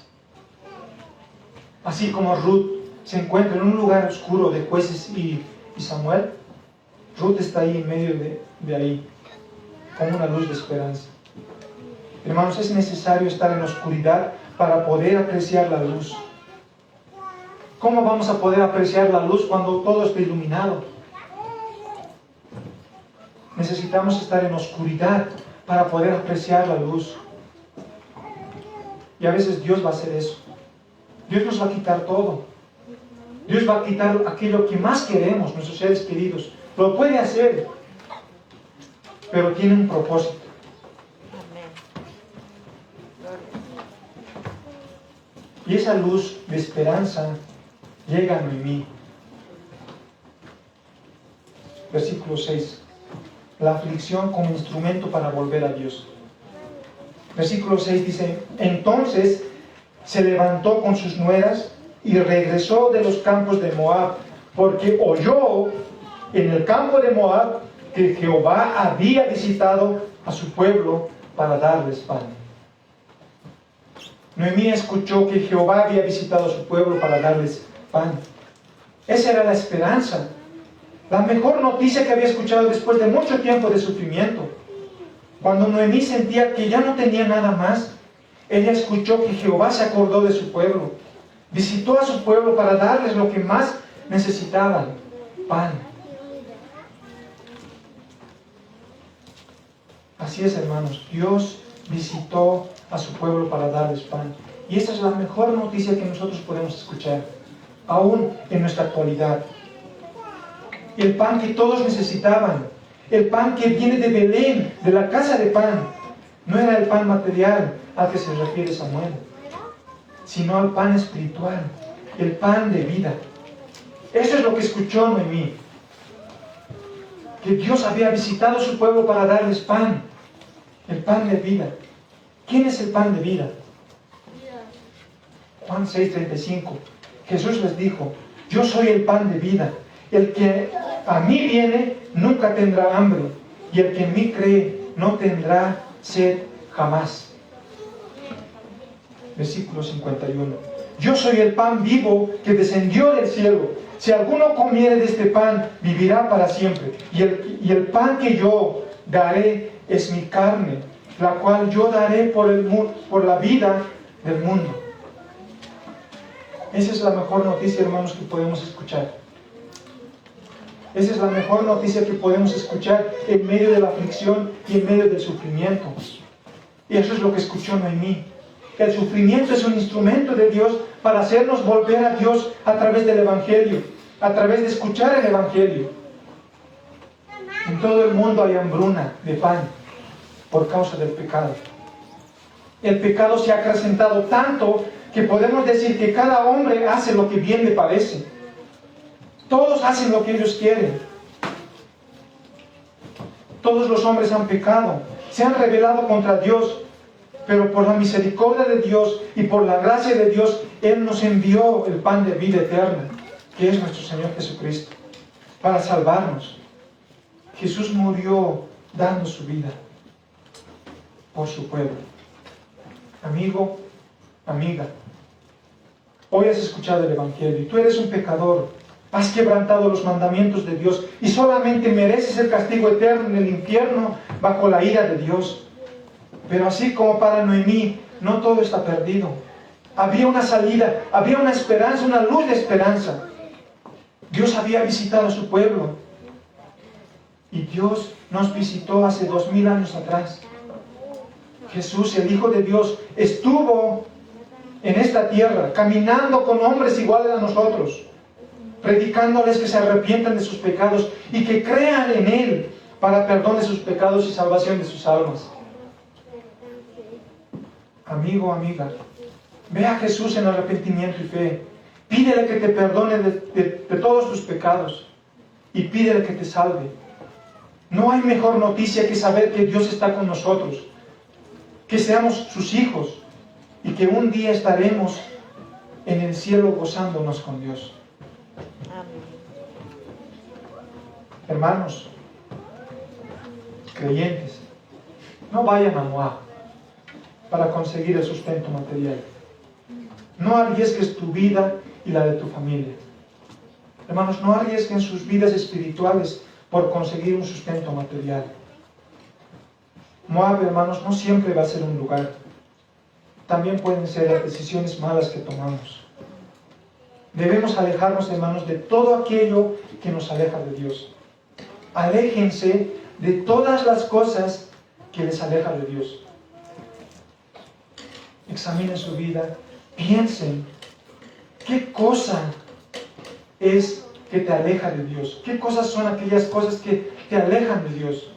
Así como Ruth se encuentra en un lugar oscuro de Jueces y Samuel, Ruth está ahí en medio de ahí, como una luz de esperanza. Hermanos, es necesario estar en la oscuridad para poder apreciar la luz. ¿Cómo vamos a poder apreciar la luz cuando todo está iluminado? Necesitamos estar en oscuridad para poder apreciar la luz. Y a veces Dios va a hacer eso. Dios nos va a quitar todo. Dios va a quitar aquello que más queremos, nuestros seres queridos. Lo puede hacer, pero tiene un propósito. Y esa luz de esperanza llega a Noemí. Versículo 6. La aflicción como instrumento para volver a Dios. Versículo 6 dice: entonces se levantó con sus nueras y regresó de los campos de Moab, porque oyó en el campo de Moab que Jehová había visitado a su pueblo para darles pan. Noemí escuchó que Jehová había visitado a su pueblo para darles pan. Esa era la esperanza, la mejor noticia que había escuchado después de mucho tiempo de sufrimiento. Cuando Noemí sentía que ya no tenía nada más, ella escuchó que Jehová se acordó de su pueblo. Visitó a su pueblo para darles lo que más necesitaban: pan. Así es, hermanos, Dios visitó a su pueblo para darles pan. Y esta es la mejor noticia que nosotros podemos escuchar, aún en nuestra actualidad. El pan que todos necesitaban, el pan que viene de Belén, de la casa de pan, no era el pan material al que se refiere Samuel, sino al pan espiritual, el pan de vida. Eso es lo que escuchó Noemí, que Dios había visitado a su pueblo para darles pan, el pan de vida. ¿Quién es el pan de vida? Juan 6:35. Jesús les dijo: yo soy el pan de vida. El que a mí viene nunca tendrá hambre, y el que en mí cree no tendrá sed jamás. Versículo 51. Yo soy el pan vivo que descendió del cielo. Si alguno comiere de este pan, vivirá para siempre. Y el pan que yo daré es mi carne, la cual yo daré por la vida del mundo. Esa es la mejor noticia, hermanos, que podemos escuchar. Esa es la mejor noticia que podemos escuchar en medio de la aflicción y en medio del sufrimiento. Y eso es lo que escuchó Noemí. El sufrimiento es un instrumento de Dios para hacernos volver a Dios a través del Evangelio, a través de escuchar el Evangelio. En todo el mundo hay hambruna de pan por causa del pecado. El pecado se ha acrecentado tanto que podemos decir que cada hombre hace lo que bien le parece. Todos hacen lo que ellos quieren. Todos los hombres han pecado, se han rebelado contra Dios, pero por la misericordia de Dios y por la gracia de Dios, Él nos envió el pan de vida eterna, que es nuestro Señor Jesucristo, para salvarnos. Jesús murió dando su vida por su pueblo. Amigo, amiga, hoy has escuchado el Evangelio y tú eres un pecador. Has quebrantado los mandamientos de Dios y solamente mereces el castigo eterno en el infierno bajo la ira de Dios. Pero así como para Noemí, no todo está perdido. Había una salida, había una esperanza, una luz de esperanza. Dios había visitado a su pueblo. Y Dios nos visitó hace 2000 años atrás. Jesús, el Hijo de Dios, estuvo en esta tierra, caminando con hombres iguales a nosotros, predicándoles que se arrepientan de sus pecados y que crean en Él para perdón de sus pecados y salvación de sus almas. Amigo, amiga, ve a Jesús en arrepentimiento y fe. Pídele que te perdone de todos tus pecados y pídele que te salve. No hay mejor noticia que saber que Dios está con nosotros, que seamos sus hijos y que un día estaremos en el cielo gozándonos con Dios. Hermanos, creyentes, no vayan a Moab para conseguir el sustento material. No arriesgues tu vida y la de tu familia. Hermanos, no arriesguen sus vidas espirituales por conseguir un sustento material. Moab, hermanos, no siempre va a ser un lugar. También pueden ser las decisiones malas que tomamos. Debemos alejarnos, hermanos, de todo aquello que nos aleja de Dios. Aléjense de todas las cosas que les alejan de Dios. Examinen su vida, piensen, ¿qué cosa es que te aleja de Dios? ¿Qué cosas son aquellas cosas que te alejan de Dios?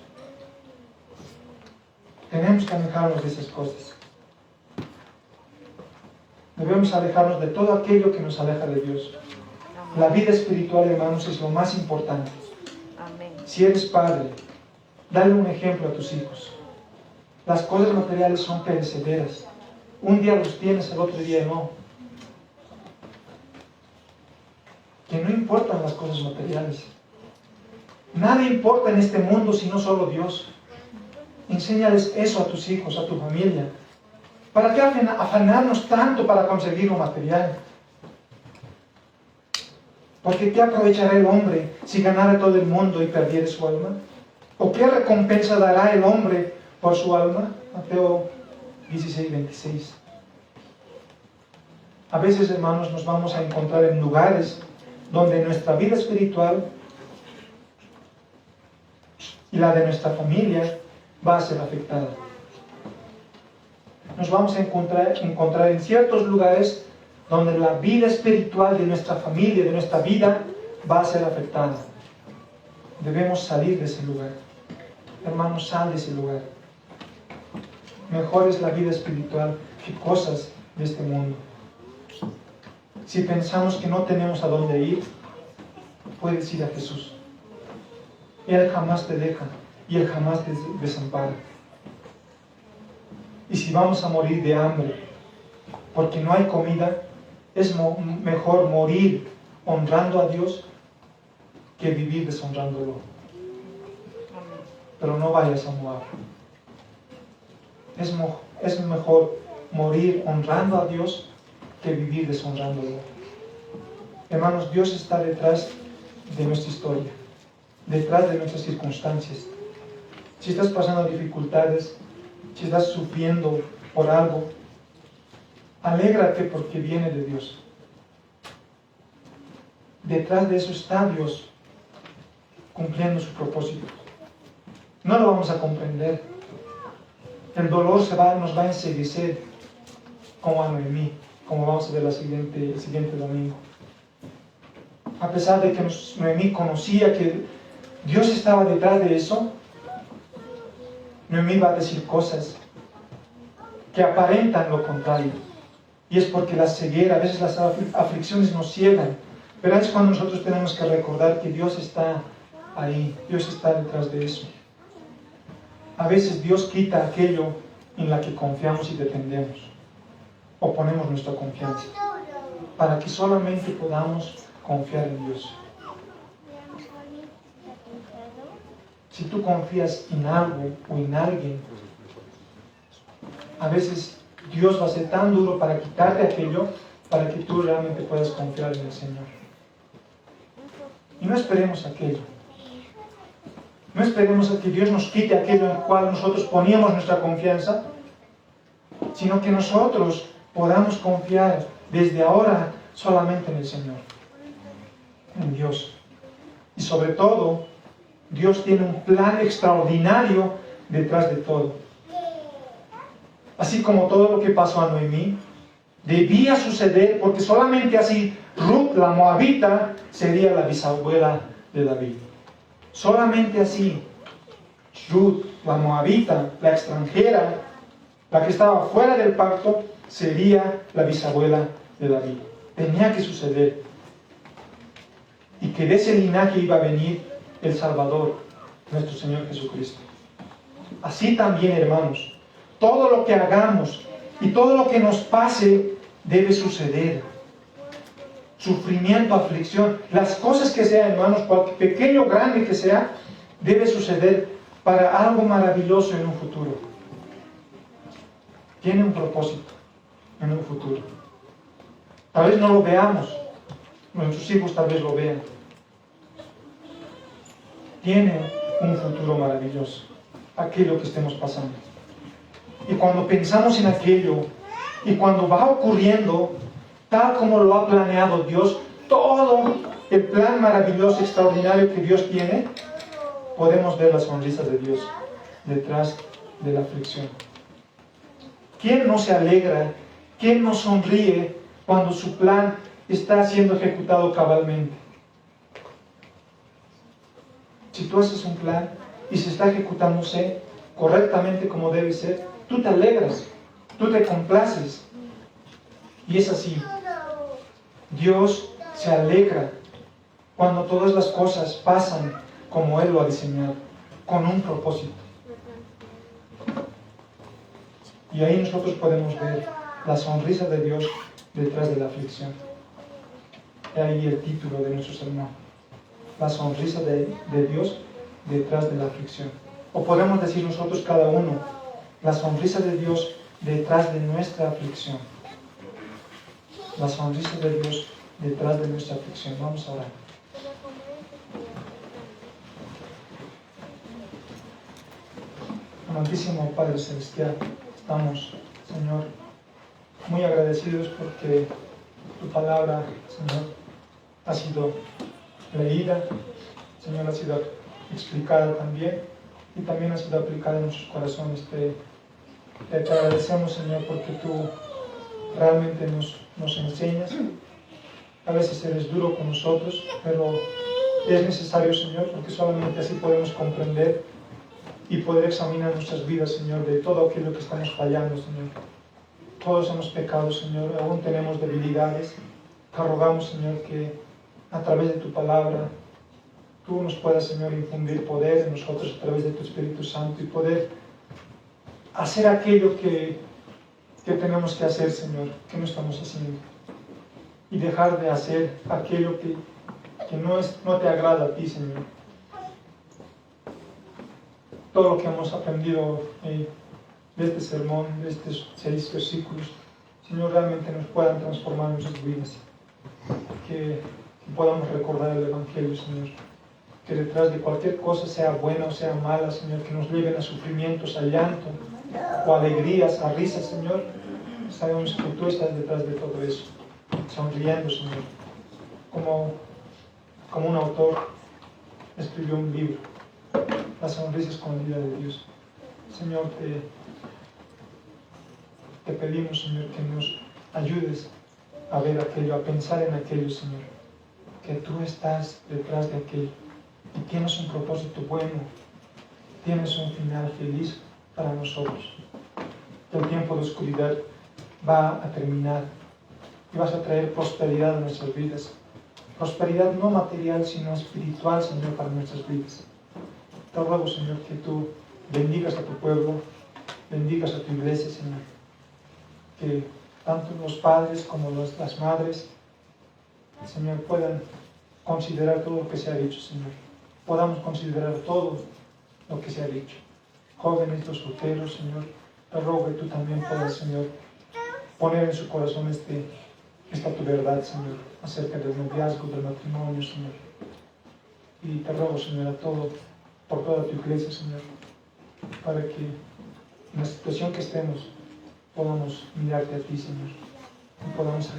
Tenemos que alejarnos de esas cosas. Debemos alejarnos de todo aquello que nos aleja de Dios. La vida espiritual, hermanos, es lo más importante. Amén. Si eres padre, dale un ejemplo a tus hijos. Las cosas materiales son perecederas. Un día los tienes, el otro día no. Que no importan las cosas materiales. Nada importa en este mundo sino solo Dios. Enséñales eso a tus hijos, a tu familia. ¿Para qué afanarnos tanto para conseguir lo material? Porque ¿qué aprovechará el hombre si ganara todo el mundo y perdiere su alma? ¿O qué recompensa dará el hombre por su alma? Mateo 16, 26. A veces, hermanos, nos vamos a encontrar en lugares donde nuestra vida espiritual y la de nuestra familia va a ser afectada. Nos vamos a encontrar en ciertos lugares donde la vida espiritual de nuestra familia, de nuestra vida, va a ser afectada. Debemos salir de ese lugar. Hermanos, sal de ese lugar. Mejor es la vida espiritual que cosas de este mundo. Si pensamos que no tenemos a dónde ir, puedes ir a Jesús. Él jamás te deja y Él jamás te desampara. Y si vamos a morir de hambre porque no hay comida, es mejor morir honrando a Dios que vivir deshonrándolo. Pero no vayas a Moab. Es mejor morir honrando a Dios que vivir deshonrándolo. Hermanos, Dios está detrás de nuestra historia, detrás de nuestras circunstancias. Si estás pasando dificultades, si estás sufriendo por algo, alégrate porque viene de Dios. Detrás de eso está Dios cumpliendo su propósito. No lo vamos a comprender. El dolor nos va a enseguecer como a Noemí, como vamos a ver el siguiente domingo. A pesar de que Noemí conocía que Dios estaba detrás de eso, Noemí va a decir cosas que aparentan lo contrario. Y es porque la ceguera, a veces las aflicciones nos ciegan. Pero es cuando nosotros tenemos que recordar que Dios está ahí, Dios está detrás de eso. A veces Dios quita aquello en la que confiamos y dependemos, o ponemos nuestra confianza, para que solamente podamos confiar en Dios. Si tú confías en algo o en alguien, a veces Dios va a ser tan duro para quitarte aquello, para que tú realmente puedas confiar en el Señor. Y no esperemos aquello. No esperemos a que Dios nos quite aquello en el cual nosotros poníamos nuestra confianza, sino que nosotros podamos confiar desde ahora solamente en el Señor, en Dios. Y sobre todo, Dios tiene un plan extraordinario detrás de todo. Así como todo lo que pasó a Noemí debía suceder, porque solamente así Ruth, la moabita, sería la bisabuela de David. Solamente así Ruth, la moabita, la extranjera, la que estaba fuera del pacto, sería la bisabuela de David. Tenía que suceder. Y que de ese linaje iba a venir el Salvador, nuestro Señor Jesucristo. Así también, hermanos, todo lo que hagamos y todo lo que nos pase debe suceder. Sufrimiento, aflicción, las cosas que sean, hermanos, cualquier pequeño o grande que sea, debe suceder para algo maravilloso en un futuro. Tiene un propósito en un futuro. Tal vez no lo veamos, nuestros hijos tal vez lo vean. tiene un futuro maravilloso, aquello que estemos pasando. Y cuando pensamos en aquello, y cuando va ocurriendo, tal como lo ha planeado Dios, todo el plan maravilloso, extraordinario que Dios tiene, podemos ver la sonrisa de Dios detrás de la aflicción. ¿Quién no se alegra? ¿Quién no sonríe cuando su plan está siendo ejecutado cabalmente? Si tú haces un plan y se está ejecutándose correctamente como debe ser, tú te alegras, tú te complaces. Y es así. Dios se alegra cuando todas las cosas pasan como Él lo ha diseñado, con un propósito. Y ahí nosotros podemos ver la sonrisa de Dios detrás de la aflicción. Y ahí el título de nuestro sermón: la sonrisa de Dios detrás de la aflicción. O podemos decir nosotros cada uno: la sonrisa de Dios detrás de nuestra aflicción. La sonrisa de Dios detrás de nuestra aflicción. Vamos a orar. Amantísimo Padre Celestial, estamos, Señor, muy agradecidos porque tu palabra, Señor, ha sido leída, Señor, ha sido explicada también, y también ha sido aplicada en nuestros corazones. Te agradecemos, Señor, porque tú realmente nos enseñas. A veces eres duro con nosotros, pero es necesario, Señor, porque solamente así podemos comprender y poder examinar nuestras vidas, Señor, de todo aquello que estamos fallando, Señor. Todos hemos pecado, Señor, aún tenemos debilidades. Te rogamos, Señor, que a través de tu palabra tú nos puedas, Señor, infundir poder en nosotros a través de tu Espíritu Santo y poder hacer aquello que tenemos que hacer, Señor, que no estamos haciendo. Y dejar de hacer aquello que no te agrada a ti, Señor. Todo lo que hemos aprendido de este sermón, de estos 6 versículos, Señor, realmente nos puedan transformar nuestras vidas. Que podamos recordar el Evangelio, Señor. Que detrás de cualquier cosa, sea buena o sea mala, Señor, que nos lleven a sufrimientos, a llanto, o a alegrías, a risas, Señor, sabemos que tú estás detrás de todo eso, sonriendo, Señor. Como un autor escribió un libro, La sonrisa escondida de Dios. Señor, te pedimos, Señor, que nos ayudes a ver aquello, a pensar en aquello, Señor, que tú estás detrás de aquello y tienes un propósito bueno, tienes un final feliz para nosotros. El tiempo de oscuridad va a terminar y vas a traer prosperidad a nuestras vidas. Prosperidad no material, sino espiritual, Señor, para nuestras vidas. Te ruego, Señor, que tú bendigas a tu pueblo, bendigas a tu iglesia, Señor. Que tanto los padres como las madres, Señor, puedan considerar todo lo que se ha dicho, Señor. Podamos considerar todo lo que se ha dicho. Jóvenes, los solteros, Señor, te ruego que tú también puedas, Señor, poner en su corazón esta tu verdad, Señor, acerca del noviazgo, del matrimonio, Señor. Y te ruego, Señor, por toda tu iglesia, Señor, para que en la situación que estemos podamos mirarte a ti, Señor, y podamos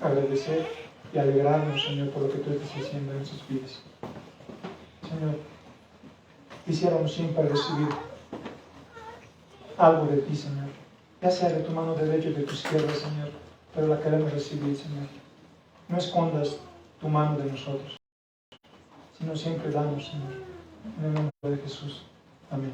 agradecer y alegrarnos, Señor, por lo que tú estás haciendo en sus vidas. Señor, quisiéramos siempre recibir algo de ti, Señor, ya sea de tu mano derecha o de tu izquierda, Señor, pero la queremos recibir, Señor. No escondas tu mano de nosotros, sino siempre damos, Señor, en el nombre de Jesús. Amén.